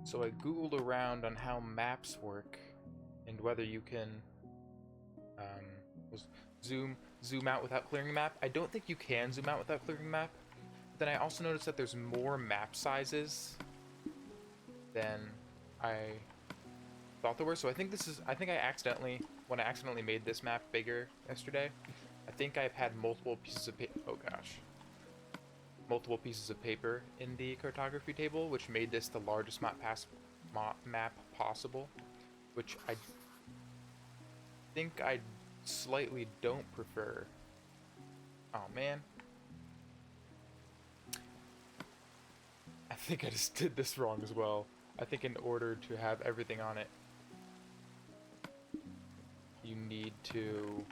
So I googled around on how maps work and whether you can was zoom out without clearing the map. I don't think you can zoom out without clearing the map. But then I also noticed that there's more map sizes than I thought there were. So I think when I accidentally made this map bigger yesterday, I think I've had multiple pieces of paper. Oh gosh. Multiple pieces of paper in the cartography table, which made this the largest map possible, which I think I slightly don't prefer. Oh man. I think I just did this wrong as well. I think in order to have everything on it, you need to...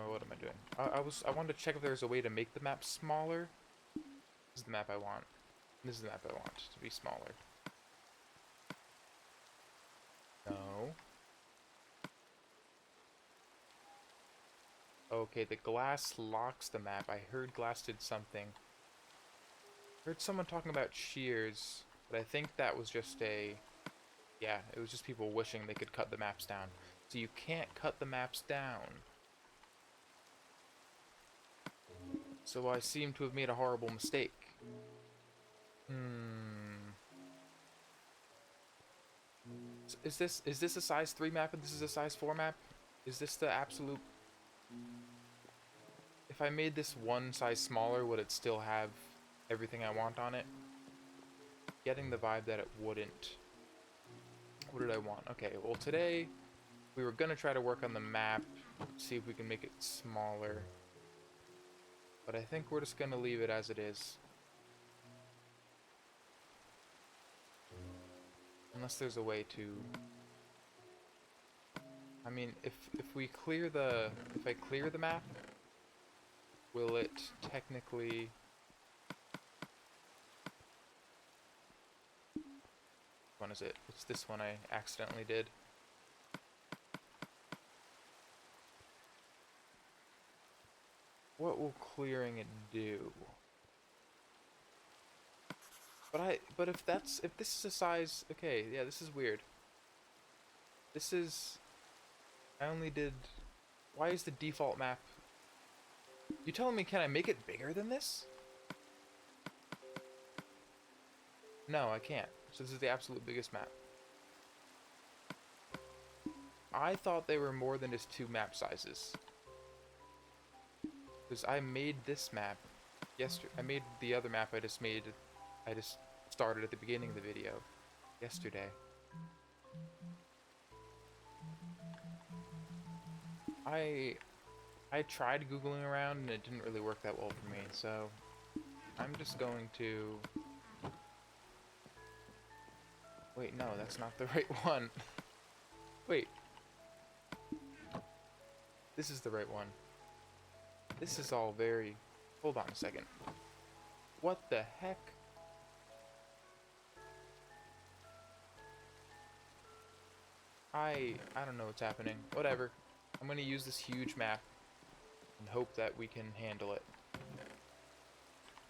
What am I doing? I wanted to check if there's a way to make the map smaller. This is the map I want. This is the map I want to be smaller. No. Okay, the glass locks the map. I heard glass did something. I heard someone talking about shears, but I think that was just a... Yeah, it was just people wishing they could cut the maps down. So you can't cut the maps down. So I seem to have made a horrible mistake. Is this a size 3 map and this is a size 4 map? Is this the absolute... If I made this one size smaller, would it still have everything I want on it? Getting the vibe that it wouldn't. What did I want? Okay, well today we were gonna try to work on the map, see if we can make it smaller. But I think we're just gonna leave it as it is. Unless there's a way to... I mean, if I clear the map, will it technically... Which one is it? It's this one I accidentally did. What will clearing it do? But if this is a size... Okay, yeah, this is weird. This is... I only did... Why is the default map... You telling me can I make it bigger than this? No, I can't. So this is the absolute biggest map. I thought they were more than just 2 map sizes. Because I made this map yesterday. I made the other map I just started at the beginning of the video yesterday. I tried Googling around and it didn't really work that well for me, so I'm just going to... Wait, no, that's not the right one. Wait. This is the right one. This is all very... Hold on a second. What the heck? I don't know what's happening. Whatever. I'm gonna use this huge map and hope that we can handle it.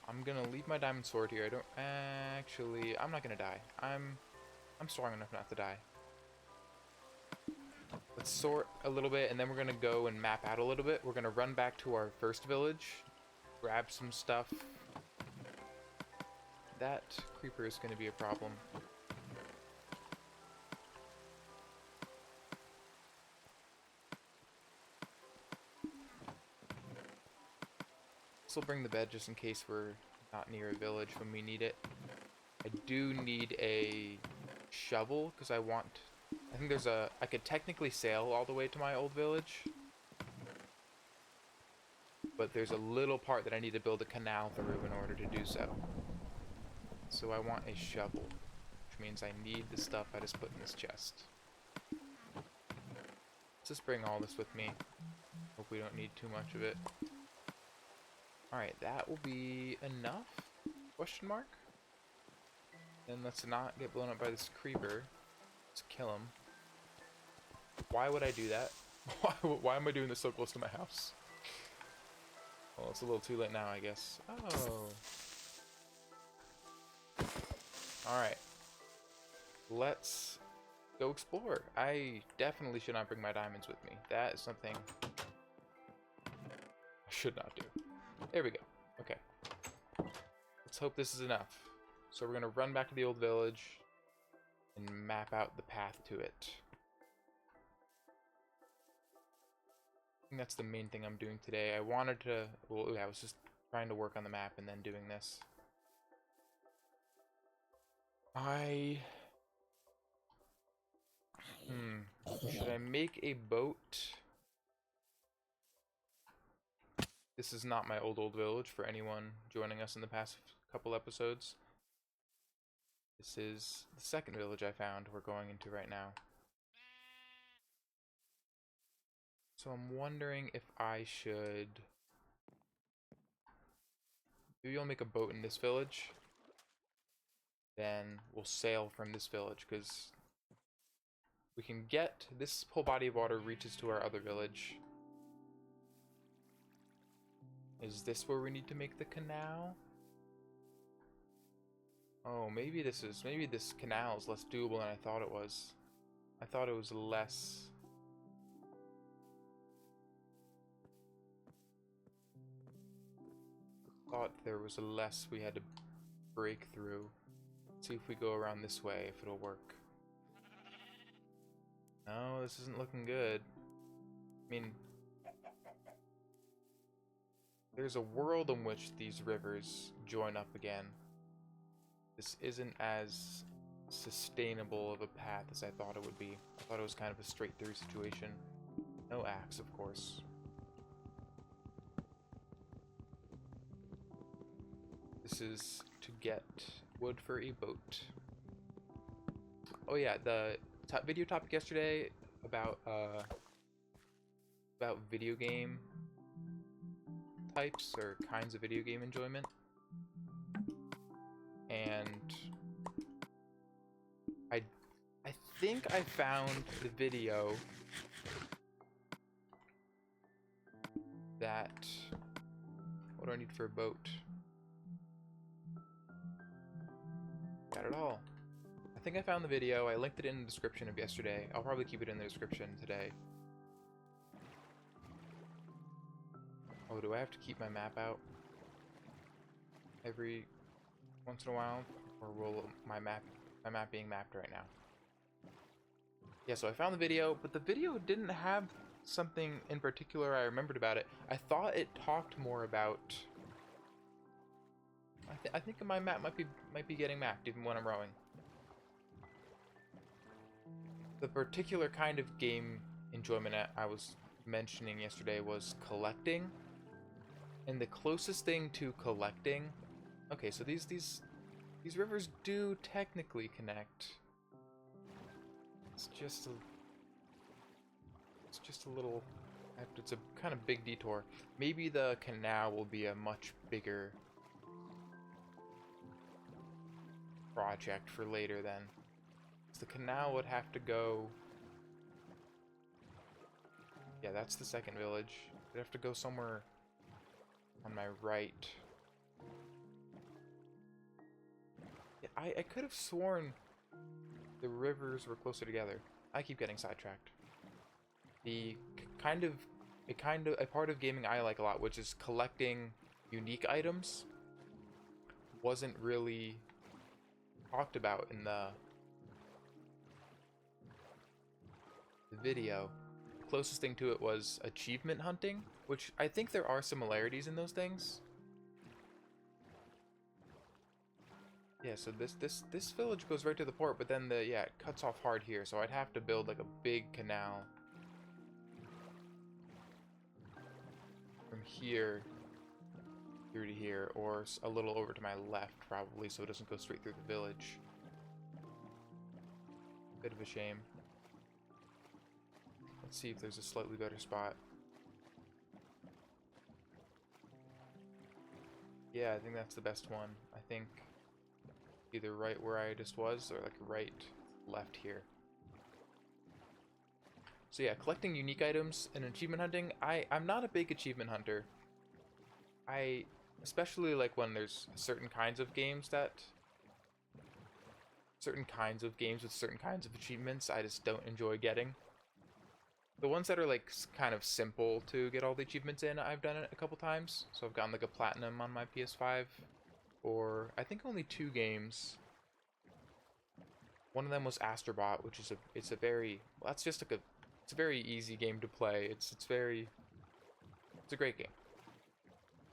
I'm gonna leave my diamond sword here. I'm not gonna die. I'm strong enough not to die. Let's sort a little bit, and then we're gonna go and map out a little bit. We're gonna run back to our first village, grab some stuff. That creeper is gonna be a problem. This will bring the bed just in case we're not near a village when we need it. I do need a shovel because I think I could technically sail all the way to my old village, but there's a little part that I need to build a canal through in order to do so. So I want a shovel, which means I need the stuff I just put in this chest. Let's just bring all this with me. Hope we don't need too much of it. Alright, that will be enough? Question mark? Then let's not get blown up by this creeper. Let's kill him. Why would I do that? Why am I doing this so close to my house? Well, it's a little too late now, I guess. Oh. Alright. Let's go explore. I definitely should not bring my diamonds with me. That is something I should not do. There we go. Okay. Let's hope this is enough. So we're going to run back to the old village and map out the path to it. I think that's the main thing I'm doing today. I wanted to... Well, yeah, I was just trying to work on the map and then doing this. Should I make a boat? This is not my old village for anyone joining us in the past couple episodes. This is the second village I found we're going into right now. So I'm wondering if I should... Maybe I'll make a boat in this village. Then we'll sail from this village, because we can get... This whole body of water reaches to our other village. Is this where we need to make the canal? Oh, maybe this canal is less doable than I thought it was. I thought it was less... thought there was less we had to break through. Let's see if we go around this way, if it'll work. No, this isn't looking good. I mean, there's a world in which these rivers join up again. This isn't as sustainable of a path as I thought it would be. I thought it was kind of a straight through situation. No axe, of course. This is to get wood for a boat. Oh yeah, the video topic yesterday about video game types or kinds of video game enjoyment. And I think I found the video that... What do I need for a boat? Got it all. I think I found the video. I linked it in the description of yesterday. I'll probably keep it in the description today. Oh, do I have to keep my map out every once in a while, or will my map being mapped right now? Yeah, so I found the video, but the video didn't have something in particular I remembered about it. I thought it talked more about... I think my map might be getting mapped even when I'm rowing. The particular kind of game enjoyment I was mentioning yesterday was collecting, and the closest thing to collecting... Okay, so these rivers do technically connect. It's just a little... It's a kind of big detour. Maybe the canal will be a much bigger project for later then. So the canal would have to go... Yeah, that's the second village. It'd have to go somewhere on my right. Yeah, I could have sworn the rivers were closer together. I keep getting sidetracked. A part of gaming I like a lot, which is collecting unique items, wasn't really talked about in the video. The closest thing to it was achievement hunting, which I think there are similarities in those things. Yeah, so this village goes right to the port, but then it cuts off hard here, so I'd have to build like a big canal from here through to here, or a little over to my left probably, so it doesn't go straight through the village. Bit of a shame. Let's see if there's a slightly better spot. Yeah, I think that's the best one. I think either right where I just was, or like right left here. So yeah, collecting unique items and achievement hunting. I'm not a big achievement hunter. I especially like when there's certain kinds of games with certain kinds of achievements I just don't enjoy getting. The ones that are like kind of simple to get all the achievements in, I've done it a couple times. So I've gotten like a platinum on my PS5, or I think only 2 games. One of them was Astrobot, which is a very, well, that's just like it's a very easy game to play. It's a great game.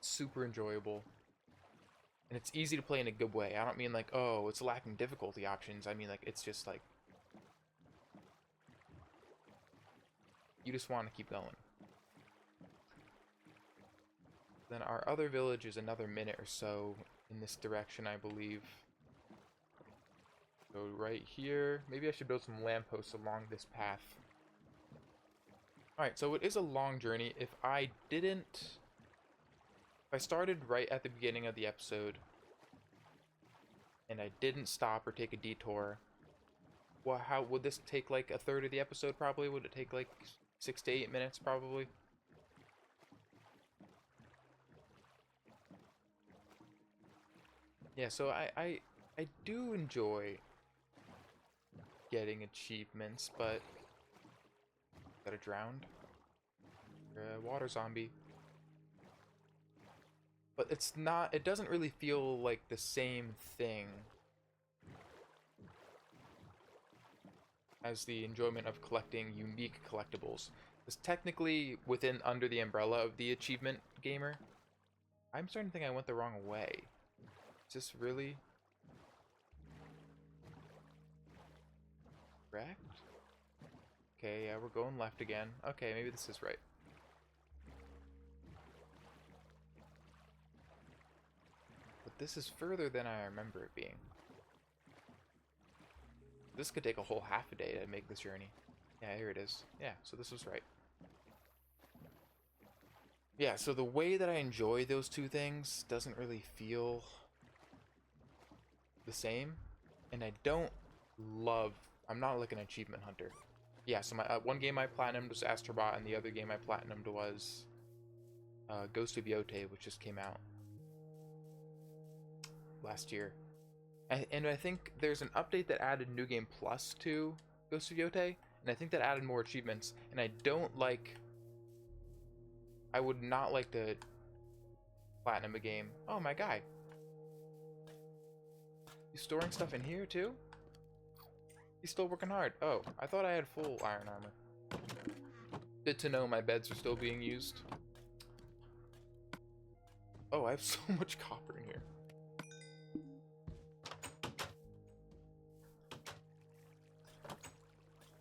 Super enjoyable. And it's easy to play in a good way. I don't mean like, oh, it's lacking difficulty options. I mean like it's just like you just want to keep going. Then our other village is another minute or so in this direction, I believe. So right here, maybe I should build some lampposts along this path. Alright, so it is a long journey. If I started right at the beginning of the episode, and I didn't stop or take a detour, well, how would this take? Like a third of the episode, probably? Would it take like 6 to 8 minutes, probably? Yeah, so I do enjoy getting achievements, but got a drowned water zombie. But it's not, it doesn't really feel like the same thing as the enjoyment of collecting unique collectibles. It's technically under the umbrella of the achievement gamer. I'm starting to think I went the wrong way. Is this really correct? Okay, yeah, we're going left again. Okay, maybe this is right. But this is further than I remember it being. This could take a whole half a day to make this journey. Yeah, here it is. Yeah, so this was right. Yeah, so the way that I enjoy those two things doesn't really feel the same. And I don't love... I'm not like an achievement hunter. Yeah, so my one game I platinumed was Astrobot, and the other game I platinumed was Ghost of Yotei, which just came out last year. And I think there's an update that added New Game Plus to Ghost of Yotei, and I think that added more achievements, and I would not like to platinum a game. Oh, my guy. You storing stuff in here, too? He's still working hard. Oh, I thought I had full iron armor. Good to know my beds are still being used. Oh, I have so much copper in here.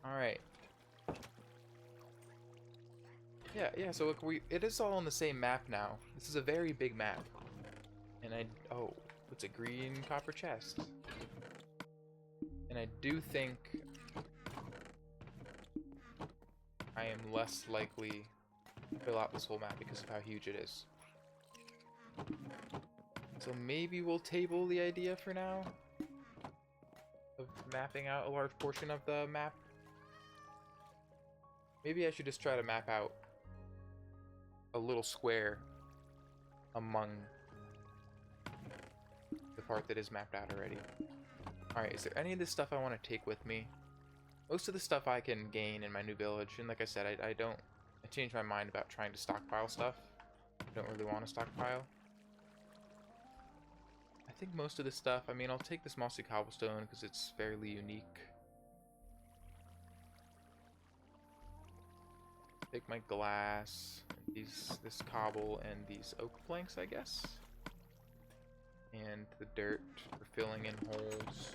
Alright. Yeah, so look, it is all on the same map now. This is a very big map. And oh, it's a green copper chest. And I do think I am less likely to fill out this whole map because of how huge it is. So maybe we'll table the idea for now of mapping out a large portion of the map. Maybe I should just try to map out a little square among the part that is mapped out already. Alright, is there any of this stuff I want to take with me? Most of the stuff I can gain in my new village, and like I said, I changed my mind about trying to stockpile stuff. I don't really want to stockpile. I think most of this stuff, I mean, I'll take this mossy cobblestone because it's fairly unique. Take my glass, this cobble, and these oak planks, I guess. And the dirt for filling in holes.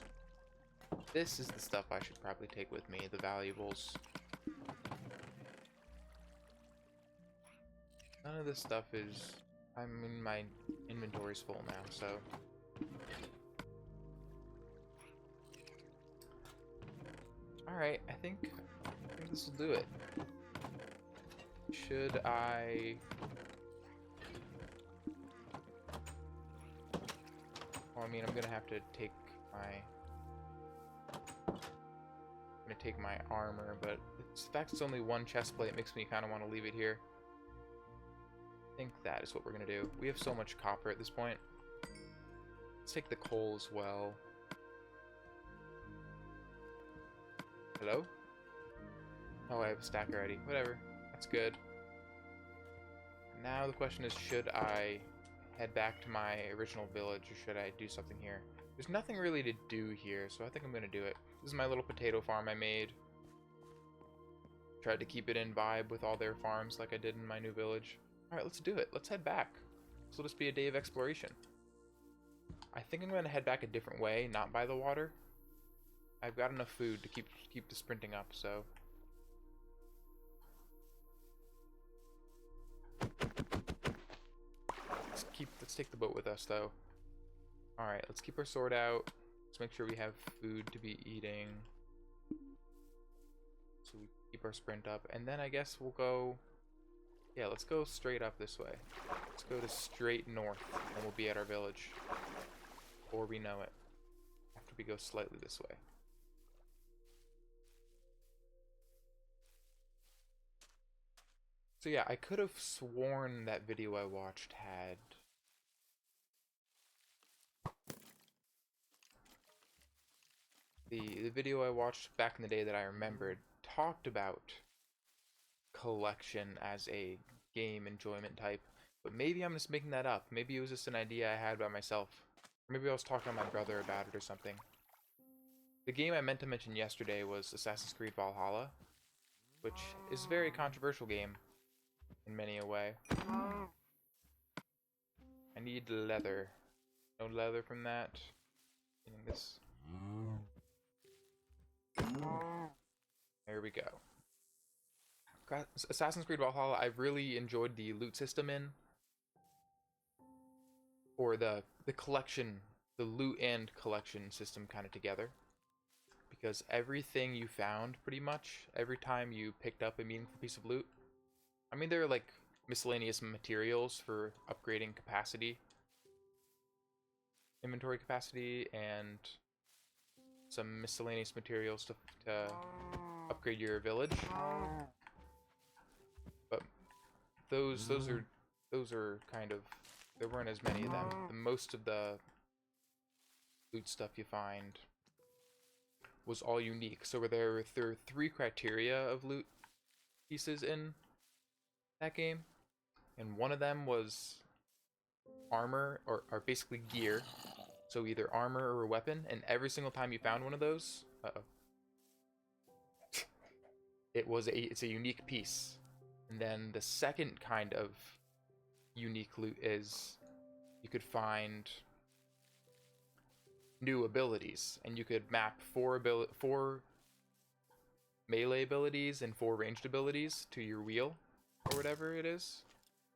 This is the stuff I should probably take with me, the valuables. None of this stuff is... my inventory's full now, so... Alright, I think this will do it. Should I... Well, I mean, I'm gonna have to take my... armor, but the fact it's only one chest plate makes me kind of want to leave it here. think that is what we're gonna do. We have so much copper at this point. Let's take the coal as well. Hello? Oh, I have a stack already. Whatever. That's good. Now the question is, should I head back to my original village, or should I do something here? There's nothing really to do here, so I think I'm gonna do it. This is my little potato farm I made. Tried to keep it in vibe with all their farms like I did in my new village. Alright, let's do it. Let's head back. This will just be a day of exploration. I think I'm gonna head back a different way, not by the water. I've got enough food to keep the sprinting up, so... Let's take the boat with us, though. Alright, let's keep our sword out. Let's make sure we have food to be eating. So we keep our sprint up. And then I guess we'll go... Yeah, let's go straight up this way. Let's go to straight north, and we'll be at our village. Before we know it. After we go slightly this way. So yeah, I could have sworn that video I watched had... The video I watched back in the day that I remembered talked about collection as a game enjoyment type, but maybe I'm just making that up. Maybe it was just an idea I had by myself. Or maybe I was talking to my brother about it or something. The game I meant to mention yesterday was Assassin's Creed Valhalla, which is a very controversial game in many a way. I need leather. No leather from that. Getting this. There we go. Assassin's Creed Valhalla, I really enjoyed the loot system in. Or the collection, the loot and collection system kind of together. Because everything you found, pretty much, every time you picked up a meaningful piece of loot. I mean, there are like miscellaneous materials for upgrading capacity. Inventory capacity, and some miscellaneous materials to upgrade your village. But those are kind of, there weren't as many of them. Most of the loot stuff you find was all unique. So there are 3 criteria of loot pieces in that game, and one of them was armor, or basically gear. So either armor or a weapon, and every single time you found one of those, it's a unique piece. And then the second kind of unique loot is you could find new abilities, and you could map 4 melee abilities and 4 ranged abilities to your wheel, or whatever it is,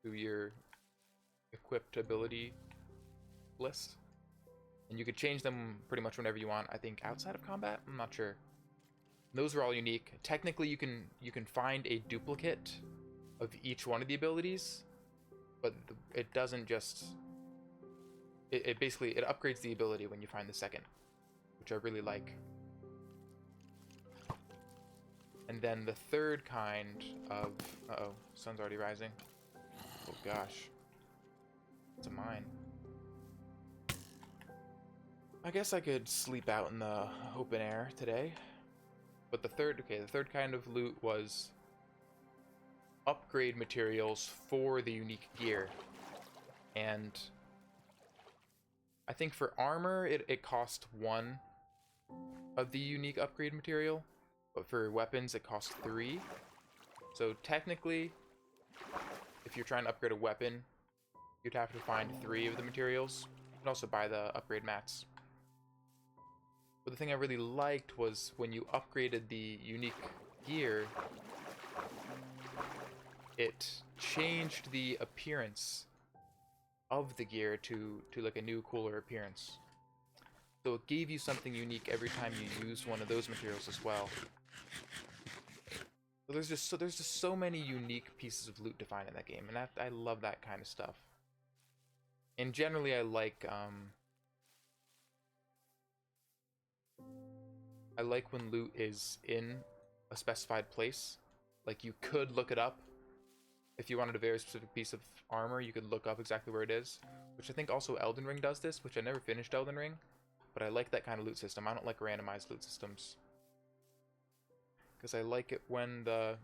to your equipped ability list. And you could change them pretty much whenever you want, I think outside of combat? I'm not sure. Those are all unique. Technically, you can find a duplicate of each one of the abilities, but it doesn't just... It basically, it upgrades the ability when you find the second, which I really like. And then the third kind of... Uh-oh, sun's already rising. Oh gosh. It's a mine. I guess I could sleep out in the open air today. But the third kind of loot was upgrade materials for the unique gear. And I think for armor, it cost 1 of the unique upgrade material. But for weapons, it costs 3. So technically, if you're trying to upgrade a weapon, you'd have to find 3 of the materials. You can also buy the upgrade mats. But the thing I really liked was when you upgraded the unique gear, it changed the appearance of the gear to like a new, cooler appearance. So it gave you something unique every time you used one of those materials as well. So there's just so many unique pieces of loot to find in that game, and I love that kind of stuff. And generally, I like when loot is in a specified place. Like, you could look it up If you wanted a very specific piece of armor, you could look up exactly where it is, which I think also Elden Ring does this, which I never finished Elden Ring, but I like that kind of loot system. I don't like randomized loot systems, because I like it when they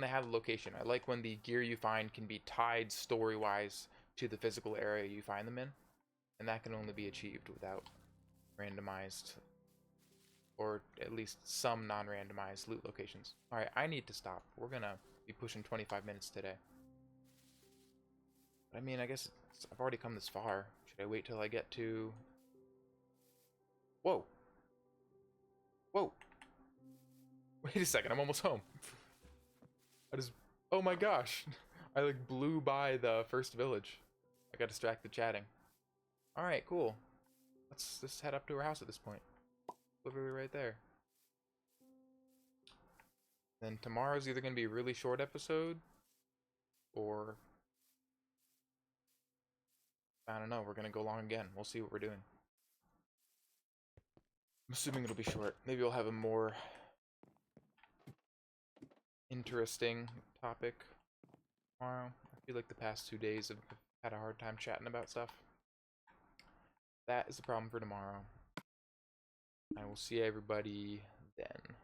have a location. I like when the gear you find can be tied story-wise to the physical area you find them in, and that can only be achieved without randomized, or at least some non-randomized loot locations. Alright, I need to stop. We're gonna be pushing 25 minutes today. But I mean, I guess I've already come this far. Should I wait till I get to... Whoa! Whoa! Wait a second, I'm almost home. I just... Oh my gosh! I like blew by the first village. I got distracted chatting. Alright, cool. Let's just head up to her house at this point. Literally right there. Then tomorrow's either going to be a really short episode, or... I don't know, we're going to go long again. We'll see what we're doing. I'm assuming it'll be short. Maybe we'll have a more interesting topic tomorrow. I feel like the past 2 days have had a hard time chatting about stuff. That is the problem for tomorrow. I will see everybody then.